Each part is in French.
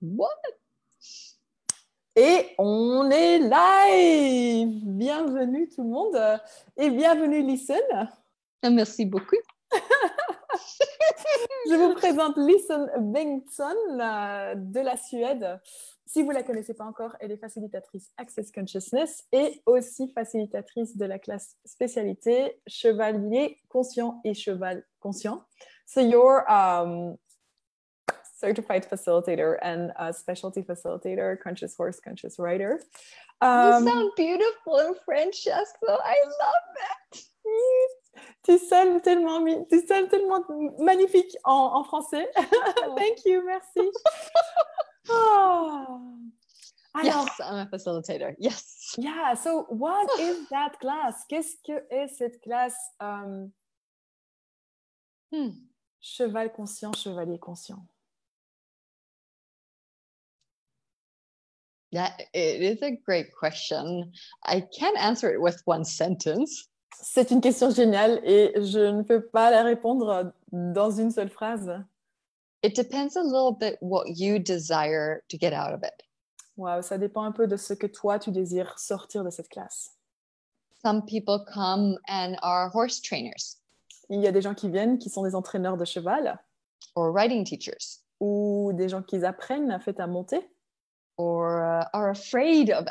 What? Et on est live! Bienvenue tout le monde et bienvenue Listen. Merci beaucoup. Je vous présente Listen Bengtsson de la Suède. Si vous ne la connaissez pas encore, elle est facilitatrice Access Consciousness et aussi facilitatrice de la classe spécialité Chevalier Conscient et Cheval Conscient. So you're certified facilitator and a specialty facilitator, conscious horse, conscious rider. You sound beautiful in Francesco. I love it. Tu sonnes tellement magnifique en français. Oh. Thank you, merci. Oh. Alors, yes, I'm a facilitator. Yes. Yeah, so what is that class? Qu'est-ce que est cette classe Cheval conscient, chevalier conscient? Yeah, it is a great question. I can't answer it with one sentence. C'est une question géniale et je ne peux pas la répondre dans une seule phrase. It depends a little bit what you desire to get out of it. Wow, ça dépend un peu de ce que toi tu désires sortir de cette classe. Some people come and are horse trainers. Il y a des gens qui viennent qui sont des entraîneurs de cheval. Or riding teachers. Ou des gens qui apprennent en fait à monter. Or are afraid of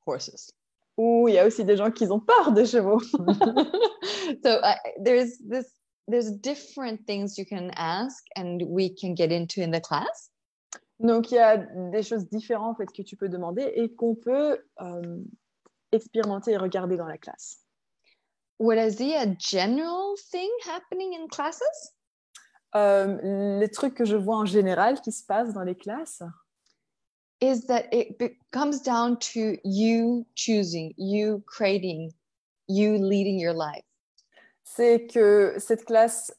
horses. Ou il y a aussi des gens qui ont peur des chevaux. So there's different things you can ask and we can get into in the class. Donc il y a des choses différentes en fait que tu peux demander et qu'on peut expérimenter et regarder dans la classe. Would I see a general thing happening in classes? Les trucs que je vois en général qui se passent dans les classes. Is that it comes down to you choosing, you creating, you leading your life. C'est que cette classe,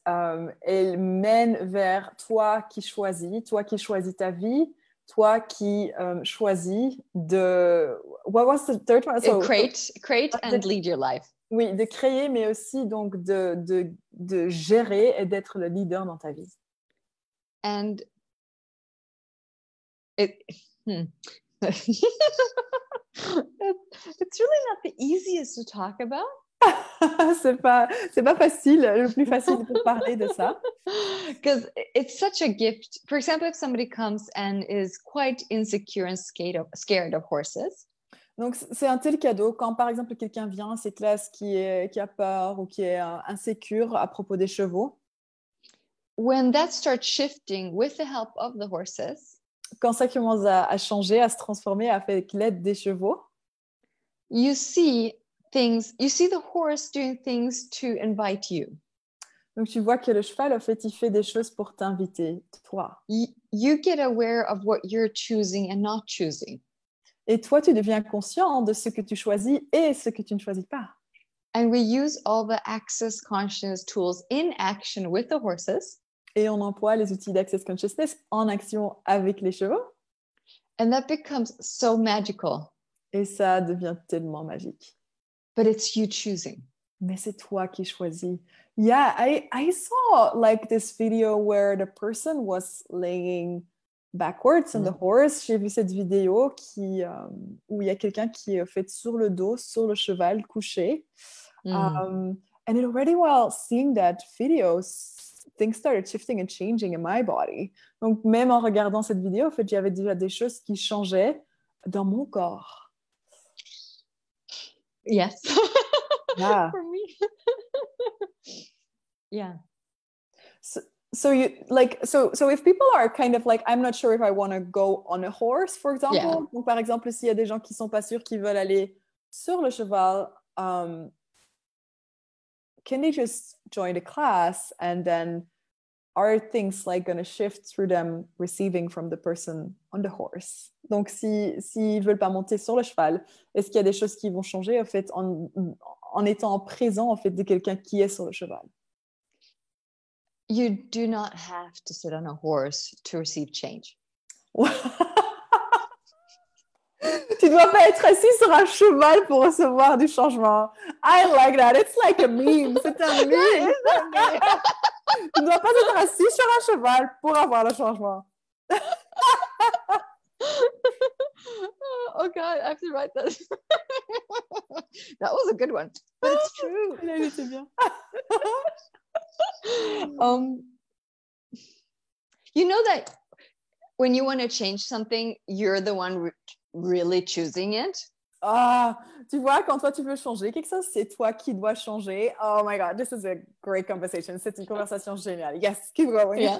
elle mène vers toi qui choisis ta vie, toi qui choisis de... What was the third one? So, create and lead your life. Oui, de créer, mais aussi donc de gérer et d'être le leader dans ta vie. And it's really not the easiest to talk about. c'est pas facile, le plus facile pour parler de ça. Because it's such a gift. For example, if somebody comes and is quite insecure and scared of horses. Donc c'est un tel cadeau quand par exemple quelqu'un vient à ces classes qui a peur ou qui est insécure à propos des chevaux. When that starts shifting with the help of the horses. Quand ça commence à changer, à se transformer avec l'aide des chevaux. You see the horse doing things to invite you. Donc tu vois que le cheval en fait il fait des choses pour t'inviter, toi. You get aware of what you're choosing and not choosing. Et toi tu deviens conscient de ce que tu choisis et ce que tu ne choisis pas. And we use all the Access Consciousness tools in action with the horses. Et on emploie les outils d'Access Consciousness en action avec les chevaux. And that becomes so magical. Et ça devient tellement magique. But it's you choosing. Mais c'est toi qui choisis. Yeah, I saw like this video where the person was laying backwards on the horse. J'ai vu cette vidéo où il y a quelqu'un qui est fait sur le dos, sur le cheval, couché. And already while seeing that video, things started shifting and changing in my body. Donc, même en regardant cette vidéo, en fait, j'avais déjà des choses qui changeaient dans mon corps. Yes. Yeah. For me. Yeah. So if people are kind of like, I'm not sure if I want to go on a horse, for example. Yeah. Donc, par exemple, s'il y a des gens qui sont pas sûrs qu'ils veulent aller sur le cheval, can they just join the class and then are things like going to shift through them receiving from the person on the horse? Donc, s'ils veulent pas monter sur le cheval, est-ce qu'il y a des choses qui vont changer en fait en étant présent en fait de quelqu'un qui est sur le cheval? You do not have to sit on a horse to receive change. Tu dois pas être assis sur un cheval pour recevoir du changement. I like that. It's like a meme. C'est un meme. Tu ne dois pas être assis sur un cheval pour avoir le changement. Oh God, I have to write that. That was a good one, but it's true. C'est bien. You know that when you want to change something, you're the one really choosing it. Ah, tu vois, quand toi tu veux changer quelque chose, c'est toi qui dois changer. Oh my God, this is a great conversation. C'est une conversation géniale. Yes, keep going. Yeah.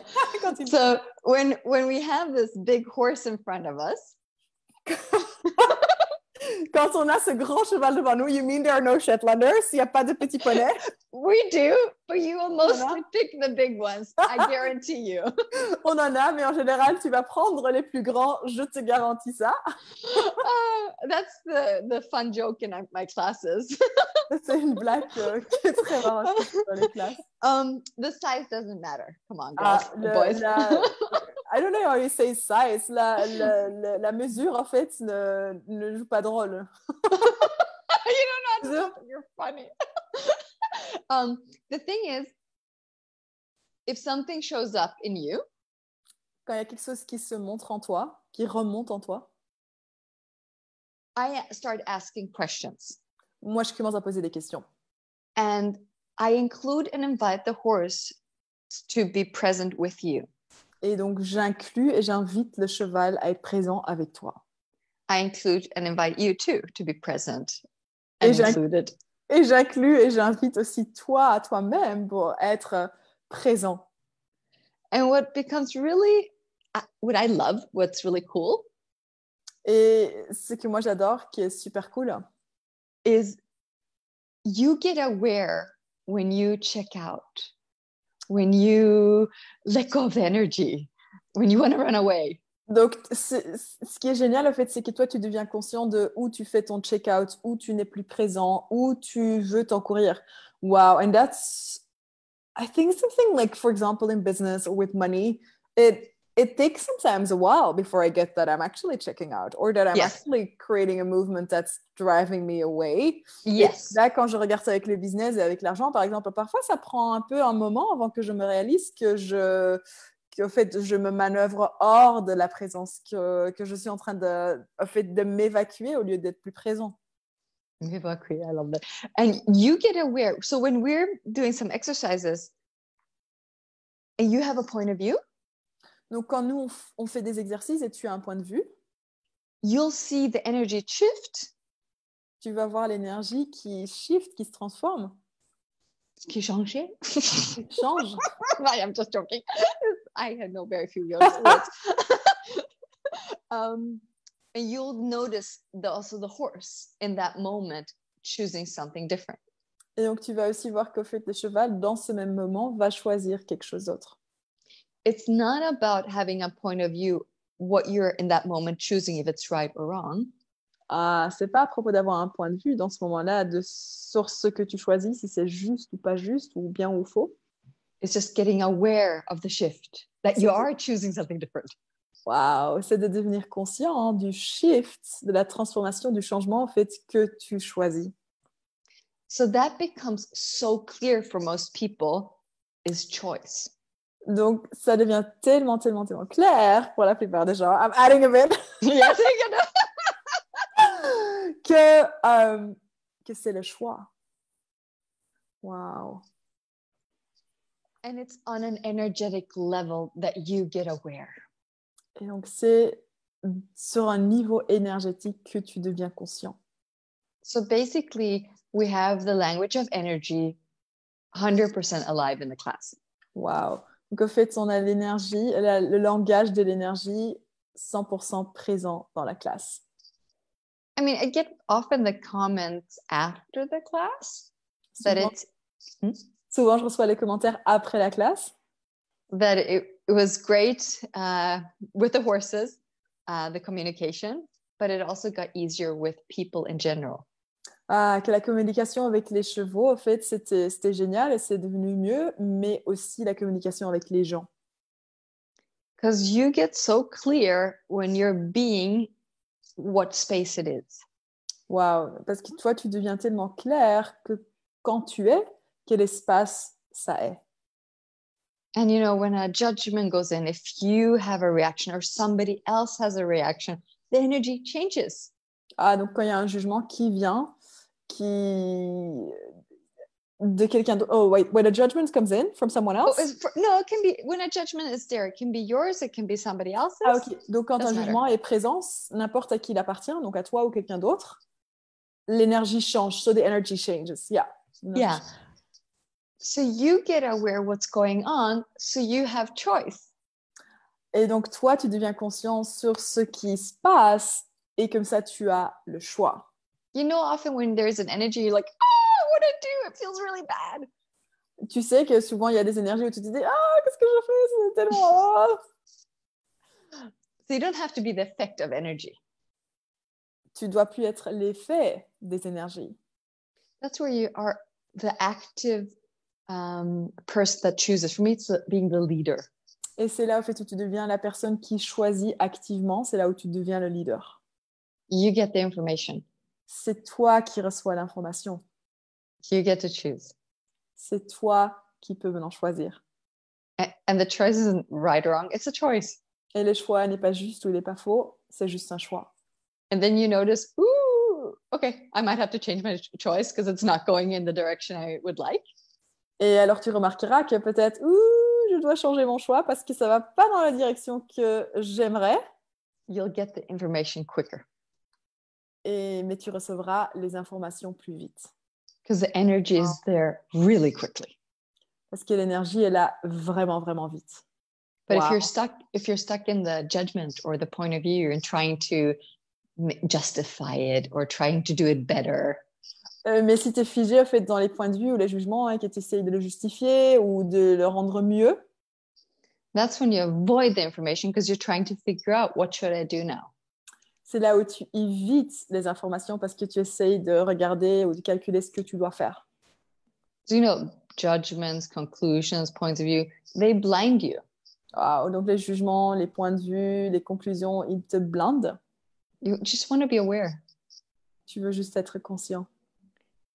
So when we have this big horse in front of us, quand on a ce grand cheval devant nous, you mean there are no Shetlanders? Il n'y a pas de petits poneys? we do, but you will mostly pick the big ones. I guarantee you. On en a, mais en général, tu vas prendre les plus grands. Je te garantis ça. That's the fun joke in my classes. C'est une blague qui est très marrante dans les classes. The size doesn't matter. Come on, girls, boys. I don't know how you say size. La mesure, en fait, ne joue pas de rôle. You don't know. You're funny. The thing is, if something shows up in you, quand il y a quelque chose qui se montre en toi, qui remonte en toi, I start asking questions. Moi, je commence à poser des questions. And I include and invite the horse to be present with you. Et donc, j'inclus et j'invite le cheval à être présent avec toi. I include and invite you too to be present and included. Et j'inclus et j'invite aussi toi à toi-même pour être présent. And what becomes really, what I love, what's really cool, et ce que moi j'adore, qui est super cool, is you get aware when you check out, when you let go of the energy, when you want to run away. Donc, ce qui est génial, en fait, c'est que toi, tu deviens conscient de où tu fais ton check-out, où tu n'es plus présent, où tu veux t'en courir. Wow, and that's, I think something like, for example, in business or with money, it takes sometimes a while before I get that I'm actually checking out or that I'm actually creating a movement that's driving me away. Yes. Et là, quand je regarde ça avec le business et avec l'argent, par exemple, parfois, ça prend un peu un moment avant que je me réalise qu'en fait, je me manœuvre hors de la présence, que je suis en train de m'évacuer au lieu d'être plus présent. M'évacuer, I love that. And you get aware. So when we're doing some exercises and you have a point of view, donc quand nous, on fait des exercices et tu as un point de vue, you'll see the energy shift. Tu vas voir l'énergie qui shift, qui se transforme. Qui change. Qui change. I am just joking. I know very few words. And you'll notice also the horse in that moment choosing something different. Et donc, tu vas aussi voir qu'au fait, le cheval, dans ce même moment, va choisir quelque chose d'autre. It's not about having a point of view, what you're in that moment choosing, if it's right or wrong. C'est pas à propos d'avoir un point de vue dans ce moment-là sur ce que tu choisis, si c'est juste ou pas juste, ou bien ou faux. It's just getting aware of the shift, that you are choosing something different. Wow, c'est de devenir conscient du shift, de la transformation, du changement en fait que tu choisis. So that becomes so clear for most people is choice. Donc ça devient tellement clair pour la plupart des gens. I'm adding a bit. Yes, que c'est le choix. Wow. And it's on an energetic level that you get aware. Et donc, c'est sur un niveau énergétique que tu deviens conscient. So basically, we have the language of energy 100% alive in the class. Wow. Donc, en fait, on a l'énergie, le langage de l'énergie 100% présent dans la classe. I mean, I get often the comments after the class that it's... Souvent, je reçois les commentaires après la classe. That it was great with the horses, the communication, but it also got easier with people in general. Que la communication avec les chevaux, en fait, c'était génial et c'est devenu mieux, mais aussi la communication avec les gens. Because you get so clear when you're being what space it is. Wow, parce que toi, tu deviens tellement clair que quand tu es, quel espace ça est. And you know, when a judgment goes in, if you have a reaction or somebody else has a reaction, the energy changes. Ah, donc quand il y a un jugement qui vient, de quelqu'un d'autre. Oh, wait, when a judgment comes in from someone Oh, else. no, it can be when a judgment is there. It can be yours. It can be somebody else's. Ah, ok. Donc quand un Doesn't matter. jugement est présent, n'importe à qui il appartient, donc à toi ou quelqu'un d'autre, l'énergie change. So the energy changes. Yeah. Yeah. So you get aware what's going on. So you have choice. Et donc toi, tu deviens conscient sur ce qui se passe et comme ça, tu as le choix. You know, often when there's an energy, you're like, oh, what do I do? It feels really bad. Tu sais que souvent, il y a des énergies où tu te dis « Ah, qu'est-ce que je fais? C'est tellement... Oh. » So you don't have to be the effect of energy. Tu dois plus être l'effet des énergies. That's where you are the active person that chooses. For me, it's being the leader. Et c'est là, en fait, où tu deviens la personne qui choisit activement. C'est là où tu deviens le leader. You get the information. C'est toi qui reçois l'information. You get to choose. C'est toi qui peux maintenant choisir. And the choice isn't right or wrong. It's a choice. Et le choix n'est pas juste ou il n'est pas faux. C'est juste un choix. And then you notice, ooh, okay, I might have to change my choice because it's not going in the direction I would like. Et alors tu remarqueras que peut-être, je dois changer mon choix parce que ça va pas dans la direction que j'aimerais. You'll get the information quicker. Mais tu recevras les informations plus vite. Because the energy is there really quickly. Parce que l'énergie est là vraiment, vraiment vite. But if you're stuck in the judgment or the point of view and trying to justify it or trying to do it better. Mais si tu es figé en fait, dans les points de vue ou les jugements et que tu essayes de le justifier ou de le rendre mieux, that's when you avoid the information because you're trying to figure out what should I do now. C'est là où tu évites les informations parce que tu essayes de regarder ou de calculer ce que tu dois faire. So, you know, judgments, conclusions, points of view, they blind you. Wow, donc les jugements, les points de vue, les conclusions, ils te blindent. You just want to be aware. Tu veux juste être conscient.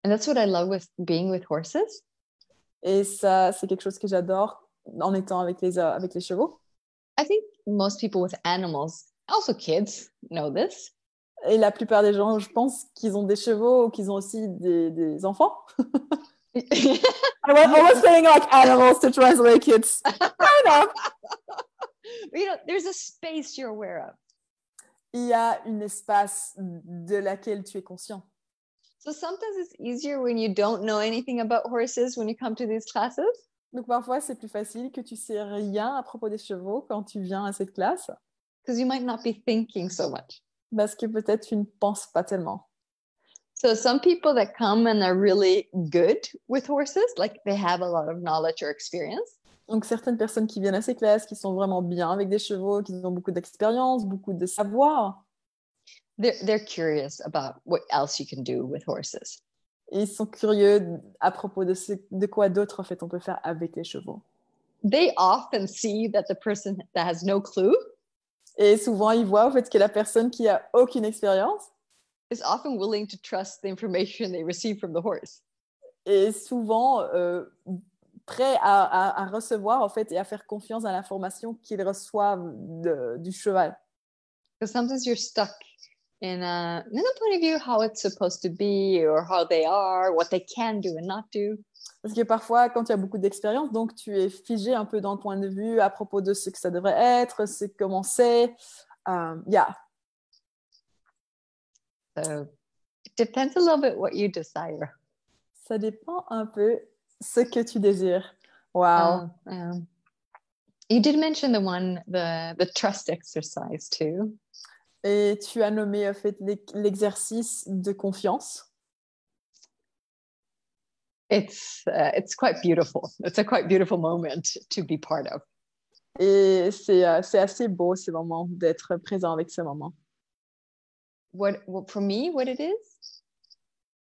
And that's what I love with being with horses. Et ça, c'est quelque chose que j'adore en étant avec les chevaux. I think most people with animals, also kids, know this. Et la plupart des gens, je pense qu'ils ont des chevaux ou qu'ils ont aussi des enfants. I was saying like animals to translate kids. Kind of. You know, there's a space you're aware of. Il y a un espace de laquelle tu es conscient. So sometimes it's easier when you don't know anything about horses when you come to these classes. Donc parfois, c'est plus facile que tu sais rien à propos des chevaux quand tu viens à cette classe. Because you might not be thinking so much. Parce que peut-être tu ne penses pas tellement. So some people that come and are really good with horses, like they have a lot of knowledge or experience. Donc certaines personnes qui viennent à ces classes, qui sont vraiment bien avec des chevaux, qui ont beaucoup d'expérience, beaucoup de savoir. They're curious about what else you can do with horses. Et ils sont curieux à propos de quoi d'autre en fait on peut faire avec les chevaux. They often see that the person that has no clue. Et souvent ils voient en fait que la personne qui a aucune expérience is often willing to trust the information they receive from the horse. Et souvent prêt à recevoir en fait et à faire confiance à l'information qu'ils reçoivent du cheval. Because sometimes you're stuck in a point of view how it's supposed to be or how they are, what they can do and not do. Parce que parfois, quand tu as beaucoup d'expérience, donc tu es figé un peu dans le point de vue à propos de ce que ça devrait être, c'est comment c'est. Yeah. So it depends a little bit what you desire. Ça dépend un peu ce que tu désires. Wow. You did mention the trust exercise too. Et tu as nommé en fait l'exercice de confiance. It's quite beautiful. It's a quite beautiful moment to be part of. Et c'est assez beau ce moment d'être présent avec ce moment. For me, what it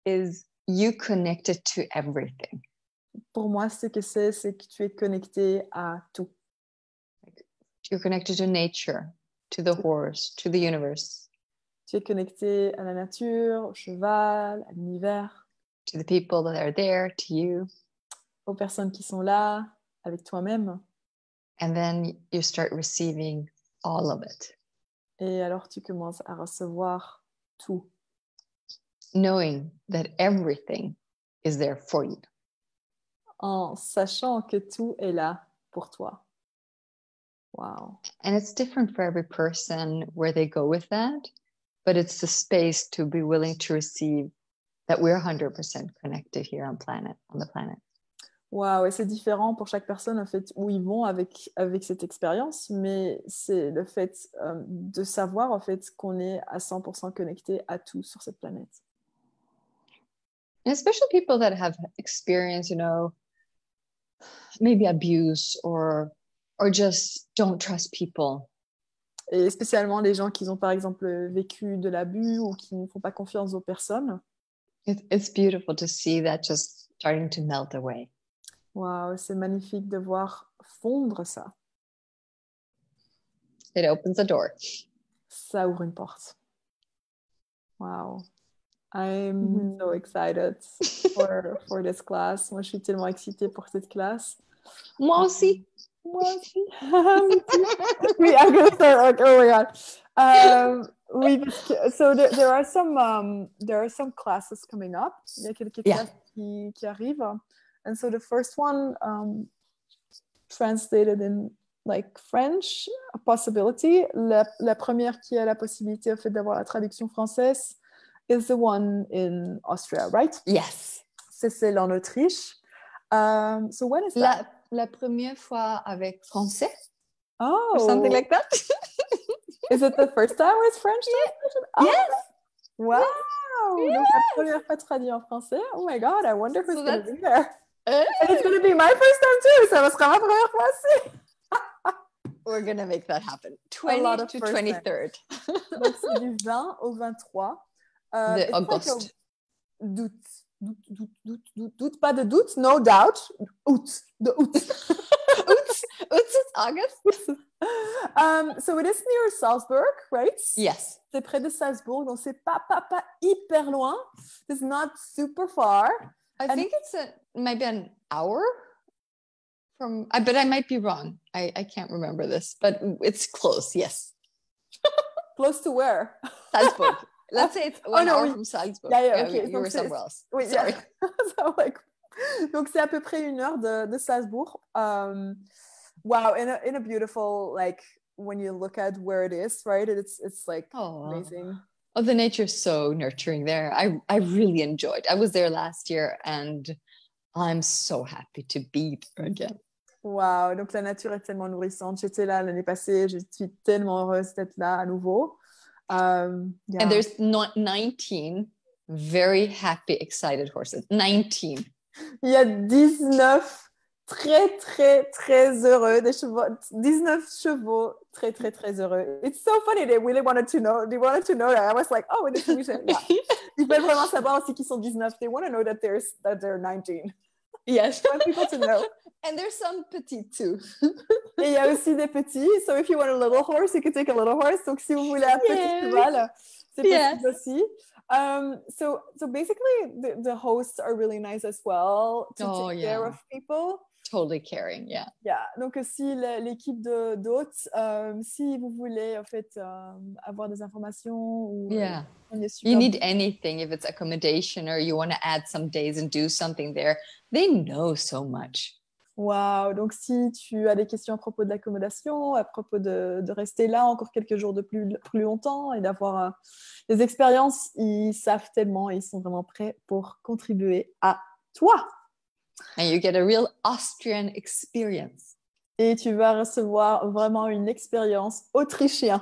is you connected to everything. Pour moi, ce que c'est que tu es connecté à tout. You're connected to nature, to the horse, to the universe. Tu es connecté à la nature, au cheval, à l'univers. To the people that are there, to you. Aux personnes qui sont là, avec toi-même. And then you start receiving all of it. Et alors tu commences à recevoir tout. knowing that everything is there for you. En sachant que tout est là pour toi. Wow. And it's different for every person where they go with that, but it's the space to be willing to receive that we're 100% connected here on the planet. Wow, et c'est différent pour chaque personne en fait où ils vont avec cette expérience, mais c'est le fait de savoir en fait qu'on est à 100% connecté à tout sur cette planète. And especially people that have experienced, maybe abuse or just don't trust people. Et spécialement les gens qui ont par exemple vécu de l'abus ou qui ne font pas confiance aux personnes. It's beautiful to see that just starting to melt away. Wow, c'est magnifique de voir fondre ça. It opens a door. Ça ouvre une porte. Wow. I'm so excited for this class. Moi, je suis tellement excitée pour cette classe. Moi aussi. Moi aussi. Oui, I'm going to start. Oh my God. Oui, parce que, so there are some classes coming up. Il y a quelques classes qui arrivent. And so the first one, translated in like French, a possibility. La première qui a la possibilité, au fait, d'avoir la traduction française, is the one in Austria, right? Yes. C'est celle en Autriche. So when is that? La première fois avec français. Oh. Or something like that. Is it the first time with French translation? Oh. Yes. Wow. Yes. Donc la première fois traduit en français. Oh my God, I wonder who's going to be there. And it's going to be my first time too. Ça sera ma première fois aussi. We're going to make that happen. 20 to 23rd. Donc c'est du 20 au 23. De August. Doute, pas de doute, no doubt. Août. It's August. So it is near Salzburg, right? Yes. C'est près de Salzbourg, donc c'est pas hyper loin. It's not super far. I think it's maybe an hour from, but I might be wrong. I can't remember this, but it's close, yes. Close to where? Salzburg. Let's say it's 1 hour from Salzburg. Yeah, okay. You were somewhere else. Oui, sorry. Yeah. So, donc c'est à peu près 1 heure de Salzbourg. Wow, in a beautiful, like, when you look at where it is, right? It's like amazing. Oh, the nature is so nurturing there. I really enjoyed. I was there last year and I'm so happy to be there again. Wow, donc la nature est tellement nourrissante. J'étais là l'année passée, je suis tellement heureuse d'être là à nouveau. And there's 19 very happy, excited horses. 19. Il y a 19 très, très, très heureux, 19 chevaux très, très, très heureux. It's so funny, they really wanted to know that. I was like, oh, yeah. Ils veulent vraiment savoir aussi qu'ils sont 19. They want to know that they're 19. Yes. I want people to know. And there's some petits too. Et il y a aussi des petits. So if you want a little horse, you can take a little horse. Donc si vous voulez un petit cheval, c'est possible aussi. So basically, the hosts are really nice as well to take care of people. Totally caring, yeah. Yeah. Donc si l'équipe d'hôtes, si vous voulez en fait avoir des informations ou you need anything, if it's accommodation or you want to add some days and do something there, they know so much. Wow. Donc si tu as des questions à propos de l'accommodation, à propos de rester là encore quelques jours de plus longtemps et d'avoir des expériences, ils savent tellement et ils sont vraiment prêts pour contribuer à toi. And you get a real Austrian experience. Et tu vas recevoir vraiment une expérience autrichienne.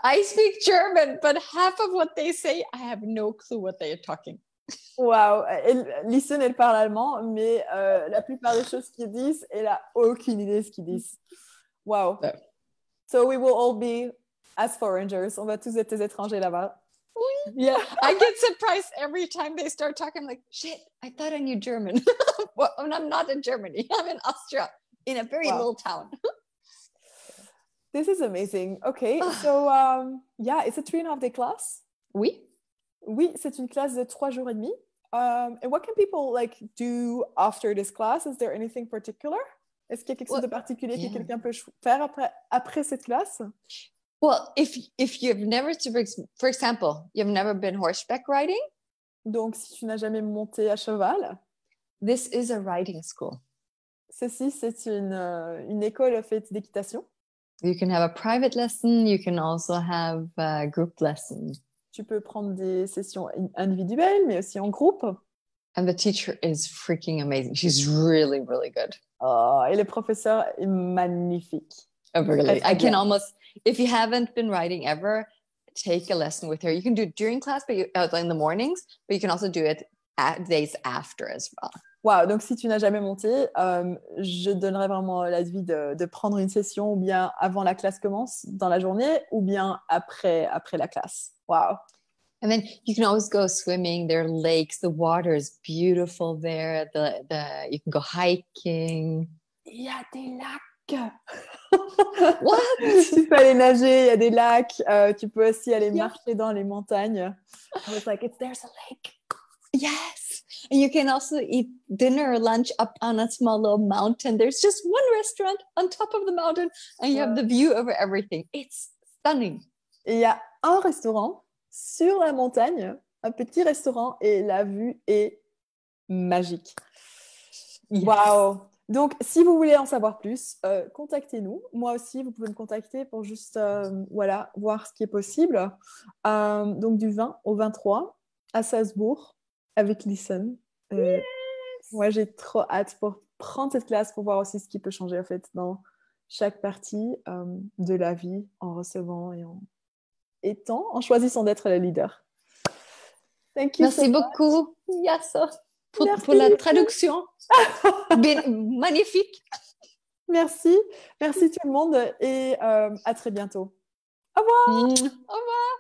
I speak German, but half of what they say, I have no clue what they are talking. Wow. Listen, elle parle allemand, mais la plupart des choses qu'ils disent, elle a aucune idée de ce qu'ils disent. Wow. So we will all be as foreigners. On va tous être des étrangers là-bas. Oui. Yeah. I get surprised every time they start talking. I'm like, shit, I thought I knew German. Well, I'm not in Germany. I'm in Austria, in a very little town. This is amazing. Okay, so it's a 3.5 day class. Oui. Oui, c'est une classe de 3 jours et demi. And what can people do after this class? Is there anything particular? Est-ce qu'il y a quelque chose de particulier que quelqu'un peut faire après cette classe? Well, if you've never, for example, you've never been horseback riding, Donc, si tu n'as jamais monté à cheval, this is a riding school. ceci, c'est une école faite d'équitation. You can have a private lesson. You can also have a group lesson. Tu peux prendre des sessions individuelles, mais aussi en groupe. And the teacher is freaking amazing. She's really, really good. Oh, et le professeur est magnifique. Oh, really? Très I can bien. almost, if you haven't been riding ever, take a lesson with her. You can do it during class, but in the mornings, but you can also do it at days after as well. Wow, donc si tu n'as jamais monté, je donnerais vraiment l'avis de prendre une session ou bien avant la classe commence dans la journée ou bien après la classe. Wow. And then you can always go swimming. There are lakes. The water is beautiful there. You can go hiking. Il y a des lacs. What? Tu peux aller nager, il y a des lacs. Tu peux aussi aller marcher dans les montagnes. I was like, there's a lake. Yes. And you can also eat dinner or lunch up on a small little mountain. There's just one restaurant on top of the mountain and you have the view over everything. It's stunning. Et il y a un restaurant sur la montagne, un petit restaurant et la vue est magique. Yes. Wow. Donc, si vous voulez en savoir plus, contactez-nous. Moi aussi, vous pouvez me contacter pour juste voir ce qui est possible. Donc, du 20 au 23 à Salzbourg avec Listen. Yes. Moi, j'ai trop hâte pour prendre cette classe pour voir aussi ce qui peut changer en fait dans chaque partie de la vie en recevant et en choisissant d'être le leader. Thank you Merci so beaucoup, Yassa, pour la traduction. Magnifique. Merci tout le monde et à très bientôt. Au revoir. Au revoir.